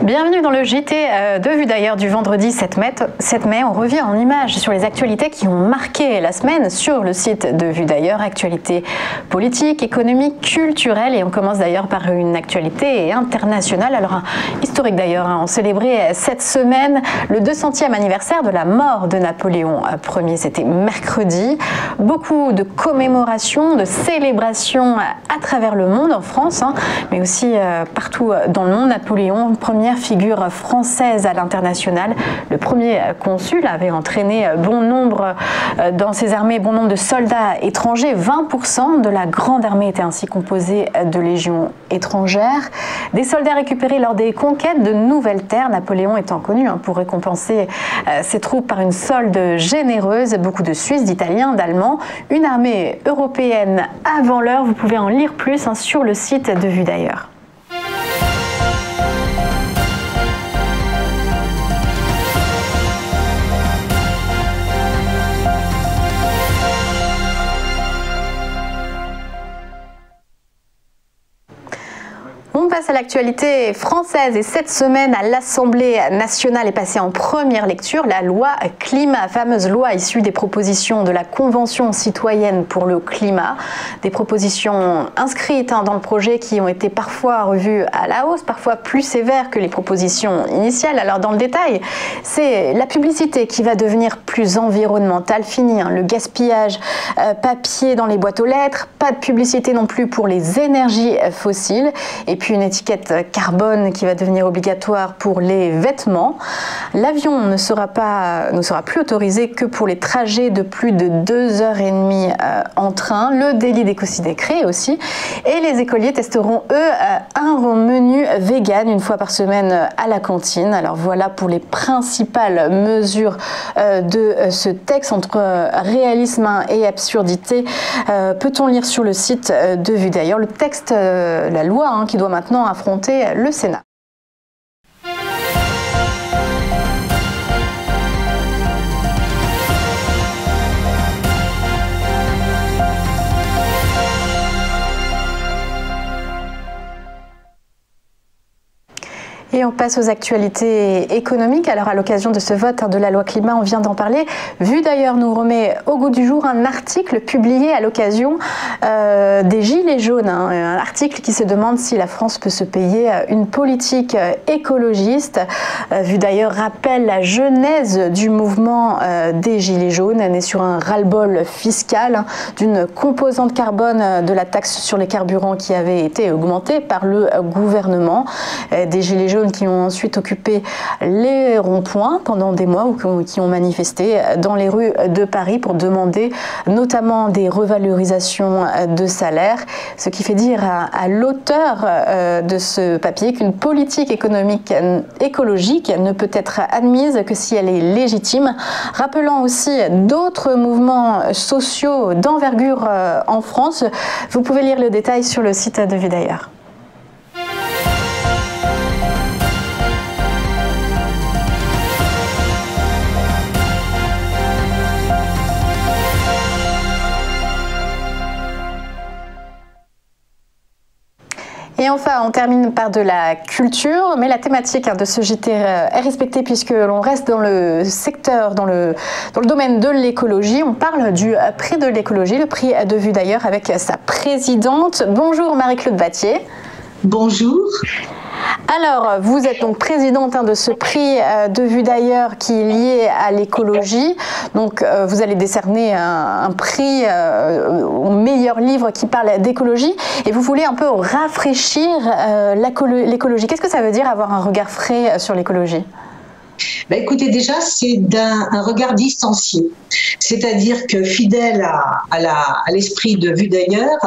Bienvenue dans le JT de Vue d'ailleurs du vendredi 7 mai. On revient en images sur les actualités qui ont marqué la semaine sur le site de Vue d'ailleurs. Actualités politiques, économiques, culturelles. Et on commence d'ailleurs par une actualité internationale. Alors historique d'ailleurs. On célébrait cette semaine le 200e anniversaire de la mort de Napoléon Ier. C'était mercredi. Beaucoup de commémorations, de célébrations à travers le monde, en France, mais aussi partout dans le monde. Napoléon, première figure française à l'international. Le premier consul avait entraîné bon nombre dans ses armées, bon nombre de soldats étrangers. 20% de la grande armée était ainsi composée de légions étrangères. Des soldats récupérés lors des conquêtes de nouvelles terres. Napoléon étant connu pour récompenser ses troupes par une solde généreuse. Beaucoup de Suisses, d'Italiens, d'Allemands. Une armée européenne avant l'heure. Vous pouvez en lire plus sur le site de Vue d'ailleurs. On passe à l'actualité française et cette semaine à l'Assemblée nationale est passée en première lecture la loi climat, fameuse loi issue des propositions de la Convention citoyenne pour le climat. Des propositions inscrites dans le projet qui ont été parfois revues à la hausse, parfois plus sévères que les propositions initiales. Alors dans le détail, c'est la publicité qui va devenir plus environnementale. Fini le gaspillage papier dans les boîtes aux lettres, pas de publicité non plus pour les énergies fossiles. Et puis une étiquette carbone qui va devenir obligatoire pour les vêtements. L'avion ne sera plus autorisé que pour les trajets de plus de 2h30 en train. Le délit d'écocide est créé aussi. Et les écoliers testeront, eux, un menu vegan une fois par semaine à la cantine. Alors voilà pour les principales mesures de ce texte. Entre réalisme et absurdité, peut-on lire sur le site de Vue d'ailleurs. Le texte, la loi qui doit maintenant affronter le Sénat. Et on passe aux actualités économiques. Alors à l'occasion de ce vote de la loi climat, on vient d'en parler. Vue d'ailleurs nous remet au goût du jour un article publié à l'occasion des Gilets jaunes. Un article qui se demande si la France peut se payer une politique écologiste. Vue d'ailleurs rappelle la genèse du mouvement des Gilets jaunes, né sur un ras-le-bol fiscal d'une composante carbone de la taxe sur les carburants qui avait été augmentée par le gouvernement. Des Gilets jaunes qui ont ensuite occupé les ronds-points pendant des mois ou qui ont manifesté dans les rues de Paris pour demander notamment des revalorisations de salaire. Ce qui fait dire à l'auteur de ce papier qu'une politique économique écologique ne peut être admise que si elle est légitime. Rappelant aussi d'autres mouvements sociaux d'envergure en France. Vous pouvez lire le détail sur le site de Vue d'ailleurs. Et enfin, on termine par de la culture, mais la thématique de ce JT est respectée puisque l'on reste dans le secteur, dans le domaine de l'écologie. On parle du prix de l'écologie, le prix de Vue d'ailleurs avec sa présidente. Bonjour Marie-Claude Battier. Bonjour. Alors, vous êtes donc présidente de ce prix de Vue d'ailleurs qui est lié à l'écologie. Donc, vous allez décerner un prix au meilleur livre qui parle d'écologie. Et vous voulez un peu rafraîchir l'écologie. Qu'est-ce que ça veut dire avoir un regard frais sur l'écologie ? Écoutez, déjà, c'est un regard distancié. C'est-à-dire que fidèle à l'esprit de Vue d'ailleurs,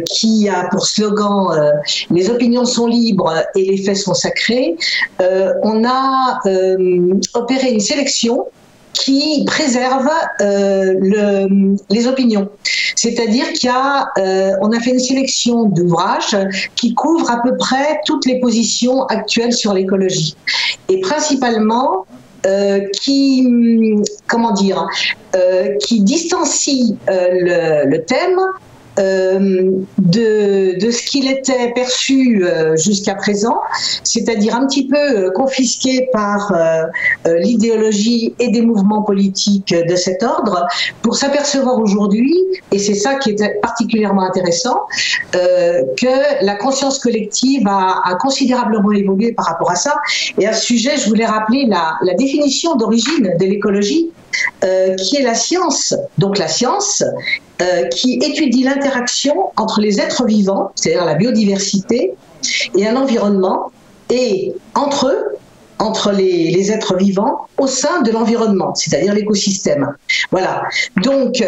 qui a pour slogan « Les opinions sont libres et les faits sont sacrés », on a opéré une sélection qui préserve les opinions. C'est-à-dire qu'on a fait une sélection d'ouvrages qui couvrent à peu près toutes les positions actuelles sur l'écologie. Et principalement, qui distancie le thème de ce qu'il était perçu jusqu'à présent, c'est-à-dire un petit peu confisqué par l'idéologie et des mouvements politiques de cet ordre, pour s'apercevoir aujourd'hui, et c'est ça qui est particulièrement intéressant, que la conscience collective a considérablement évolué par rapport à ça. Et à ce sujet, je voulais rappeler la définition d'origine de l'écologie, qui est la science. Donc la science qui étudie l'interaction entre les êtres vivants, c'est-à-dire la biodiversité, et un environnement, et entre eux, entre les êtres vivants, au sein de l'environnement, c'est-à-dire l'écosystème. Voilà. Donc,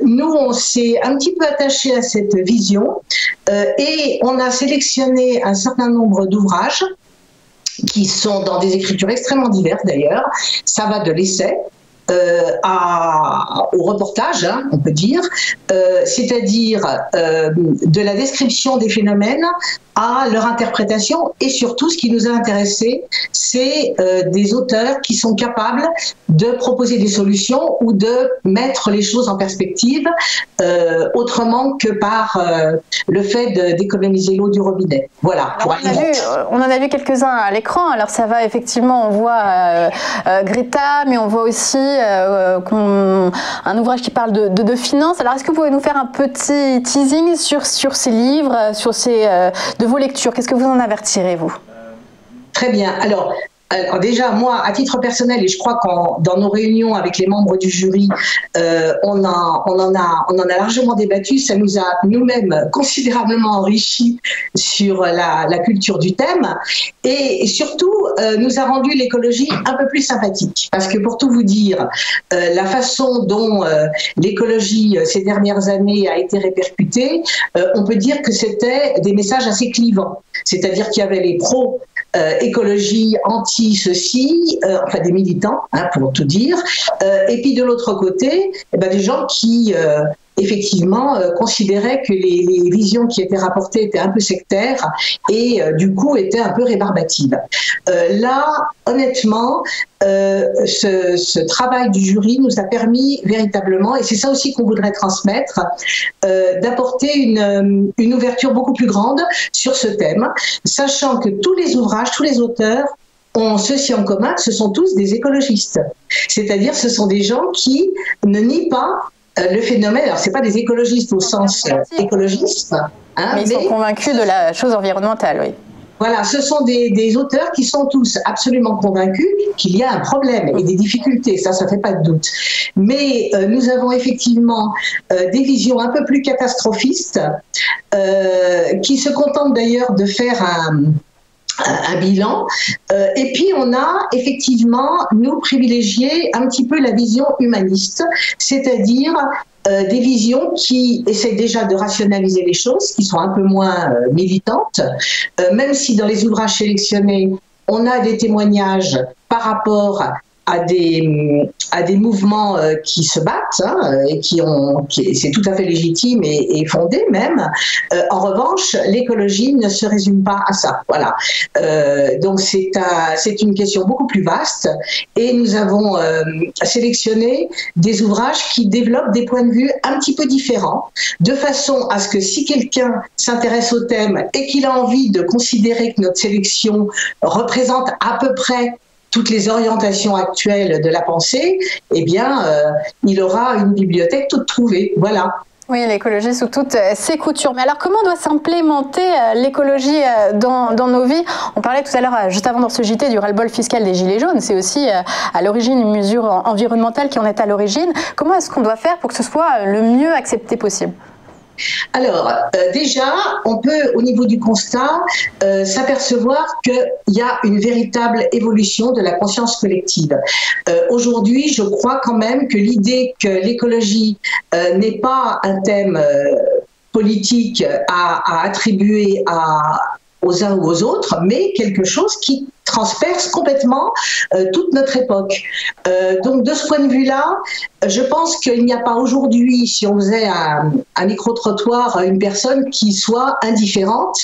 nous, on s'est un petit peu attaché à cette vision et on a sélectionné un certain nombre d'ouvrages qui sont dans des écritures extrêmement diverses d'ailleurs. Ça va de l'essai au reportage, hein, on peut dire, c'est-à-dire de la description des phénomènes à leur interprétation, et surtout ce qui nous a intéressé, c'est des auteurs qui sont capables de proposer des solutions ou de mettre les choses en perspective autrement que par le fait d'économiser l'eau du robinet. Voilà. Alors, on en a vu quelques-uns à l'écran. Alors ça va effectivement, on voit Greta, mais on voit aussi un ouvrage qui parle de finances. Alors est-ce que vous pouvez nous faire un petit teasing sur ces livres, sur de vos lectures? Qu'est-ce que vous en avertirez, vous? Très bien. Alors déjà, moi, à titre personnel, et je crois que dans nos réunions avec les membres du jury, on en a largement débattu. Ça nous a nous-mêmes considérablement enrichi sur la culture du thème, et surtout nous a rendu l'écologie un peu plus sympathique. Parce que pour tout vous dire, la façon dont l'écologie ces dernières années a été répercutée, on peut dire que c'était des messages assez clivants. C'est-à-dire qu'il y avait les pros écologie, anti-ceci, enfin des militants, hein, pour tout dire, et puis de l'autre côté, des gens qui effectivement considéraient que les visions qui étaient rapportées étaient un peu sectaires et du coup étaient un peu rébarbatives. Là, honnêtement, ce travail du jury nous a permis véritablement, et c'est ça aussi qu'on voudrait transmettre, d'apporter une ouverture beaucoup plus grande sur ce thème, sachant que tous les ouvrages, tous les auteurs ont ceci en commun, ce sont tous des écologistes. C'est-à-dire ce sont des gens qui ne nient pas le phénomène. Alors, ce n'est pas des écologistes au sens écologiste. Hein, mais ils sont convaincus de la chose environnementale, oui. Voilà, ce sont des auteurs qui sont tous absolument convaincus qu'il y a un problème et des difficultés, ça fait pas de doute. Mais nous avons effectivement des visions un peu plus catastrophistes qui se contentent d'ailleurs de faire un bilan, et puis on a effectivement, nous, privilégié un petit peu la vision humaniste, c'est-à-dire des visions qui essaient déjà de rationaliser les choses, qui sont un peu moins militantes, même si dans les ouvrages sélectionnés, on a des témoignages par rapport à des mouvements qui se battent, hein, et c'est tout à fait légitime et fondé même. En revanche, l'écologie ne se résume pas à ça. Voilà. Donc c'est une question beaucoup plus vaste, et nous avons sélectionné des ouvrages qui développent des points de vue un petit peu différents, de façon à ce que si quelqu'un s'intéresse au thème et qu'il a envie de considérer que notre sélection représente à peu près toutes les orientations actuelles de la pensée, eh bien, il aura une bibliothèque toute trouvée. Voilà. Oui, l'écologie sous toutes ses coutures. Mais alors, comment doit s'implémenter l'écologie dans nos vies? On parlait tout à l'heure, juste avant dans ce JT, du ras-le-bol fiscal des Gilets jaunes. C'est aussi à l'origine une mesure environnementale qui en est à l'origine. Comment est-ce qu'on doit faire pour que ce soit le mieux accepté possible? Alors, déjà, on peut, au niveau du constat, s'apercevoir qu'il y a une véritable évolution de la conscience collective. Aujourd'hui, je crois quand même que l'idée que l'écologie n'est pas un thème politique à attribuer aux uns ou aux autres, mais quelque chose qui transperce complètement toute notre époque. Donc de ce point de vue-là, je pense qu'il n'y a pas aujourd'hui, si on faisait un micro-trottoir, une personne qui soit indifférente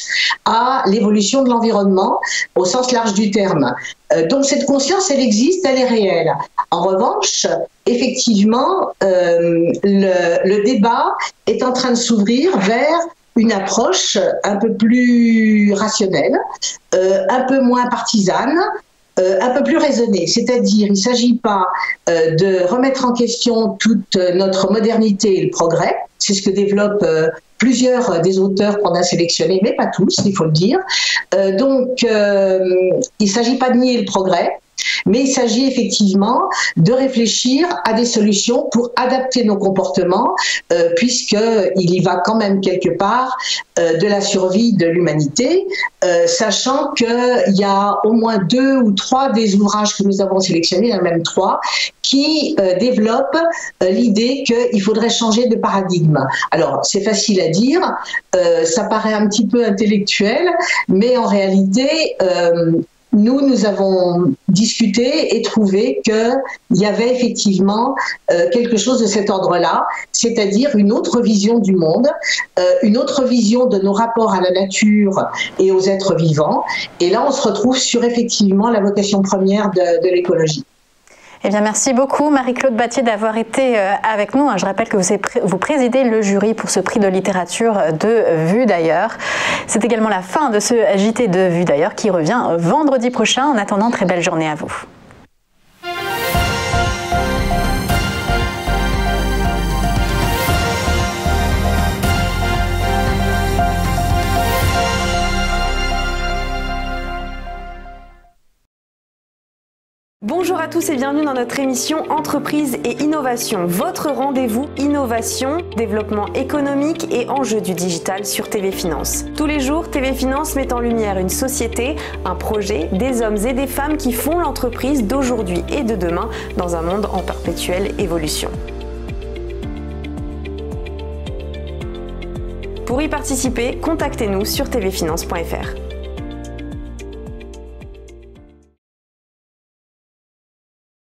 à l'évolution de l'environnement au sens large du terme. Donc cette conscience, elle existe, elle est réelle. En revanche, effectivement, le débat est en train de s'ouvrir vers une approche un peu plus rationnelle, un peu moins partisane, un peu plus raisonnée. C'est-à-dire, il ne s'agit pas de remettre en question toute notre modernité et le progrès. C'est ce que développent plusieurs des auteurs qu'on a sélectionnés, mais pas tous, il faut le dire. Donc, il ne s'agit pas de nier le progrès, mais il s'agit effectivement de réfléchir à des solutions pour adapter nos comportements, puisqu'il y va quand même quelque part de la survie de l'humanité, sachant qu'il y a au moins 2 ou 3 des ouvrages que nous avons sélectionnés, il y en a même 3, qui développent l'idée qu'il faudrait changer de paradigme. Alors, c'est facile à dire, ça paraît un petit peu intellectuel, mais en réalité, nous avons discuté et trouvé qu'il y avait effectivement quelque chose de cet ordre-là, c'est-à-dire une autre vision du monde, une autre vision de nos rapports à la nature et aux êtres vivants. Et là, on se retrouve sur effectivement la vocation première de l'écologie. Eh bien, merci beaucoup Marie-Claude Battier d'avoir été avec nous. Je rappelle que vous présidez le jury pour ce prix de littérature de Vue d'ailleurs. C'est également la fin de ce JT de Vue d'ailleurs qui revient vendredi prochain. En attendant, très belle journée à vous. Bonjour à tous et bienvenue dans notre émission Entreprise et Innovation, votre rendez-vous innovation, développement économique et enjeux du digital sur TV Finance. Tous les jours, TV Finance met en lumière une société, un projet, des hommes et des femmes qui font l'entreprise d'aujourd'hui et de demain dans un monde en perpétuelle évolution. Pour y participer, contactez-nous sur tvfinance.fr.